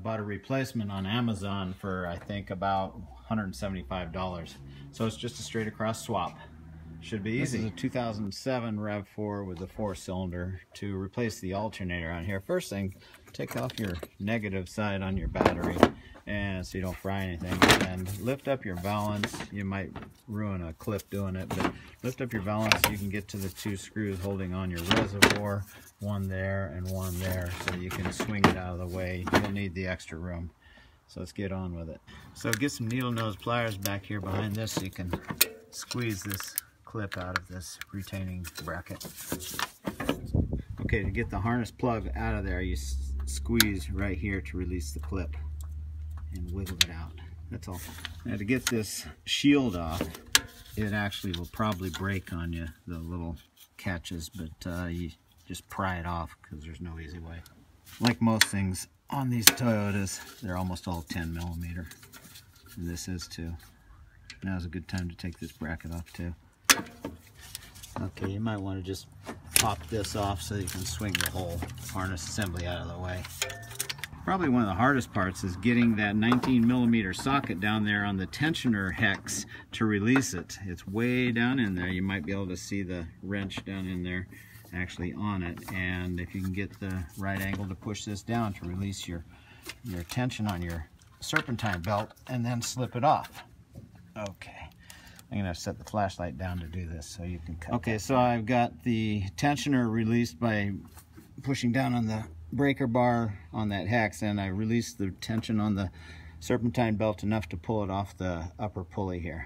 bought a replacement on Amazon for I think about $175. So it's just a straight across swap. Should be easy. This is a 2007 Rav4 with a 4-cylinder to replace the alternator on here. First thing, take off your negative side on your battery and so you don't fry anything, and lift up your valance. You might ruin a clip doing it, but lift up your valance so you can get to the 2 screws holding on your reservoir, one there and one there, so you can swing it out of the way. You'll need the extra room. So let's get on with it. So get some needle nose pliers back here behind this so you can squeeze this clip out of this retaining bracket. Okay, to get the harness plug out of there, you squeeze right here to release the clip and wiggle it out. That's all. Now to get this shield off, it actually will probably break on you, the little catches, but you just pry it off because there's no easy way. Like most things on these Toyotas, they're almost all 10mm, and this is too. Now's a good time to take this bracket off too. Okay, you might want to just pop this off so you can swing the whole harness assembly out of the way. Probably one of the hardest parts is getting that 19mm socket down there on the tensioner hex to release it. It's way down in there. You might be able to see the wrench down in there actually on it, and if you can get the right angle to push this down to release your tension on your serpentine belt and then slip it off. Okay, I'm gonna set the flashlight down to do this so you can cut. Okay, so I've got the tensioner released by pushing down on the breaker bar on that hex, and I released the tension on the serpentine belt enough to pull it off the upper pulley here,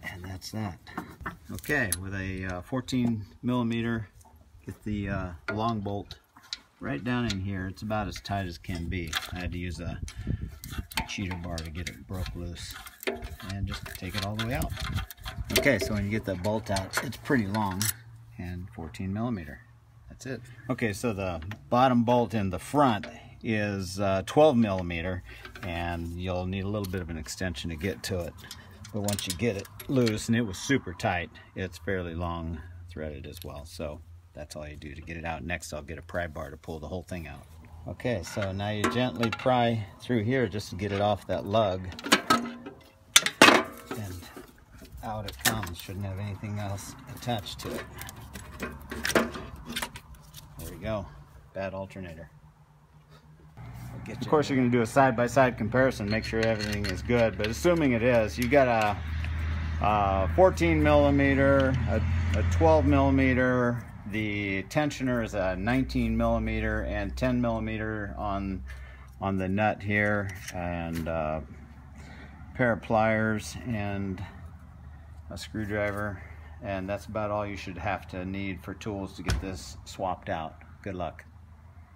and that's that. Okay, with a 14mm, get the long bolt right down in here. It's about as tight as can be. I had to use a cheater bar to get it broke loose, and just take it all the way out. Okay, so when you get that bolt out, it's pretty long, and 14mm. That's it. Okay, so the bottom bolt in the front is 12mm, and you'll need a little bit of an extension to get to it. But once you get it loose, and it was super tight, it's fairly long threaded as well. So that's all you do to get it out. Next, I'll get a pry bar to pull the whole thing out. Okay, so now you gently pry through here just to get it off that lug. And out it comes. Shouldn't have anything else attached to it. There we go. Bad alternator. Of course, you're going to do a side-by-side comparison, make sure everything is good, but assuming it is, you've got a 14mm, a 12mm, the tensioner is a 19mm, and 10mm on the nut here, and a pair of pliers and a screwdriver, and that's about all you should have to need for tools to get this swapped out. Good luck.